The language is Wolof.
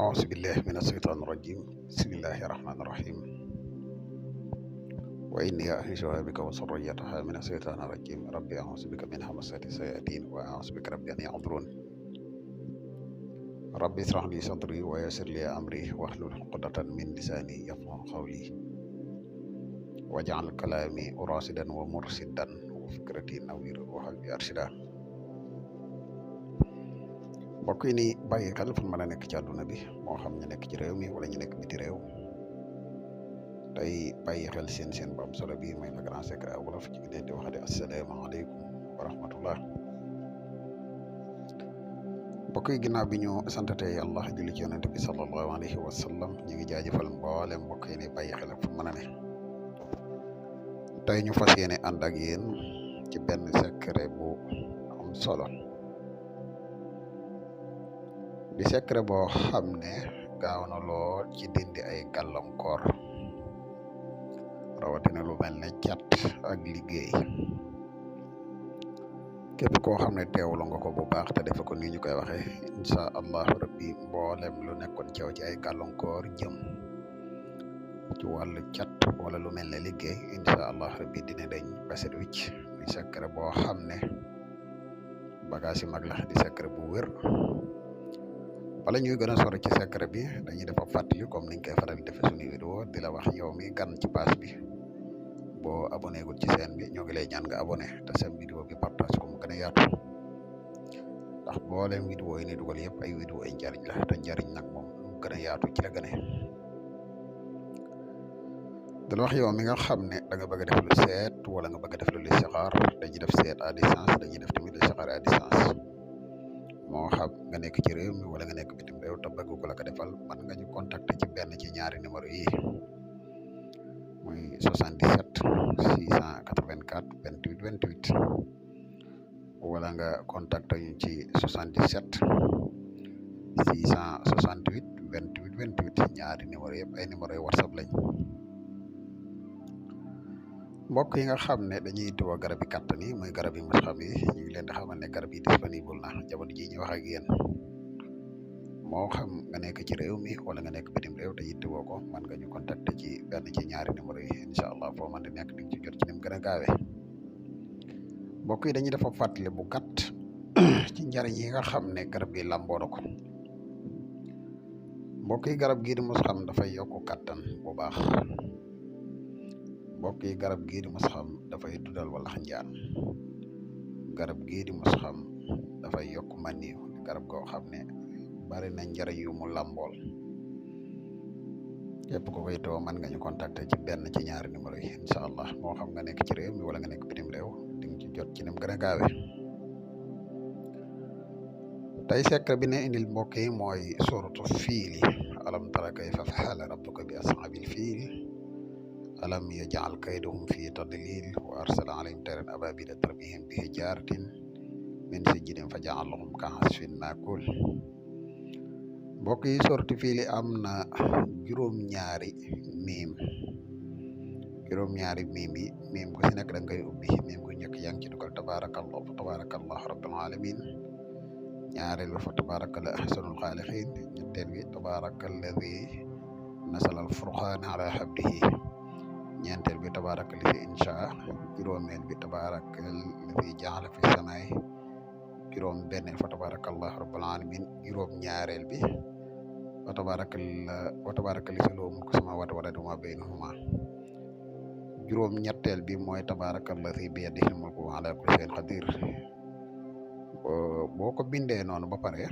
أعوذ بالله من الشيطان الرجيم بسم الله الرحمن الرحيم وإني أعيذها بك وذريتها من الشيطان الرجيم ربي أعوذ بك من همزات الشياطين وأعوذ بك ربي أن يحضرون ربي اشرح لي صدري ويسر لي أمري واحلل عقدة من لساني يفقهوا قولي واجعل كلامي راشدا ومرشدا وفكرتي نوير وقلبي أرشدا mbokk yi ni bàyyi xel fu mën a nekk ci àdduna bi moo xam ñu nekk ci réew mi wala ñu nekk biti réew tey bàyyi xel seen bu am solo bi mooy le grand secret wolof ci leen di wax de asalaamaaleykum wa rahmatullah mbokk yi ginnaaw bi ñu santatee yàlla julli ci yonente bi sallallahu alayhi wa sallam ñu ngi jaajëfal mboolem mbokk yi ni bàyyi xel fu mën a ne tey ñu fas yéene ànd ak yéen ci benn secret bu am solo di secret boo xam ne gaaw na lool ci dindi ay gàllankoor rawatina lu mel ne cat ak liggéey képp koo xam ne teewlu nga ko bu baax te defe ko ni ñu koy waxee incha allahu rabbi mboolem lu nekkoon ceew ci ay gàllankoor jëm ci wàllu cat wala lu mel ne liggéey incha allahu rabbi dina dañ baset wicc muy secret boo xam ne bagage yi mag la di secret bu wér. wala ñuy gën a sori ci secret bi dañuy def fàttali comme niñ koy faral defee suñu vidéo di la wax yow mi gan ci page bi boo abonné gul ci chaîne bi ñoo ngi lay ñaan nga abonné te seen vidéo bi partage ko mu gën a yaatu ndax mboolem vidéo yi ni dugal yëpp ay vidéo ay njariñ la te njariñ nag moom mu gën a yaatu ci la gëne di la wax yow mi nga xam ne da nga bëgg a def lu seet wala nga bëgg a def lu listixaar dañuy def seet à distance dañuy def tamit listixaar à distance moo xam nga nekk ci réew mi wala nga nekk bitim réew te bëgg ko la ko defal man nga ñu contacter ci benn ci ñaari numéro yi muy 77 684 28 28 wala nga contacter ñu ci 77 668 28 28 ñaari numéro yëpp ay numéro yi whatsapp lañ mbokk yi nga xam ne dañuy yittewoo garab yi kàttan yi muy garab yi mos xam yi ñu ngi leen di xamal ne garab yi disponible na jamono ji ñu wax ak yéen moo xam nga nekk ci réew mi wala nga nekk bitim réew te yittewoo ko man nga ñu contacter ci benn ci ñaari numéro yi incha allah foo man di nekk di ci jot ci ni mu gën a gaawee mbokk yi dañuy dafa fàttali bu gàtt ci njariñ yi nga xam ne garab gi làmboo na ko mbokk yi garab gii di mos xam dafay yokk kàttan bu baax mbokk yi garab gii di mos xam dafay dundal walax njaan garab gii di mos xam dafay yokk maniw garab goo xam ne bari na njariñ yu mu làmbool képp ko koy too mën nga ñu contacter ci benn ci ñaari numéro yi incha allah moo xam nga nekk ci réew mi wala nga nekk bitim réew di nga ci jot ci ni mu gën a gaawe tey secret bi ne indil mbokk yi mooy suratu fiili alam tara kayfa fa'ala rabbuka bi ashaabil fiil alam yaj'al kaydahum fi tadlil wa arsala alayhim tayran ababila tarmihim bi hijaratin min sijilin fa ja'alahum ka'asfin ma'kul mbokk yi sorti fiili am na juróom-ñaari miim yi miim ku si nekk da ngay ubbi miim gu njëkk yaa ngi ci dugal tabarakallahu rabbil alamin ñaareel fa tabarakallahu ahsanul xaaliqiin ñetteel bi tabarakalladi nasala al furqaan ala abdihi ñeenteel bi tabaraka li fi insha juróomeel bi tabaraka alladi jaala fi samaay juróom benneel fa tabarakallah rabbil alamin juróom ñaareel bi wa tabaraka li fi loo mulku samawati wal ardi wa ma baynahuma juróom ñetteel bi mooy tabaraka alladi bi yadihi mulku wa ala kulli shay'in qadir boo ko bindee noonu ba pare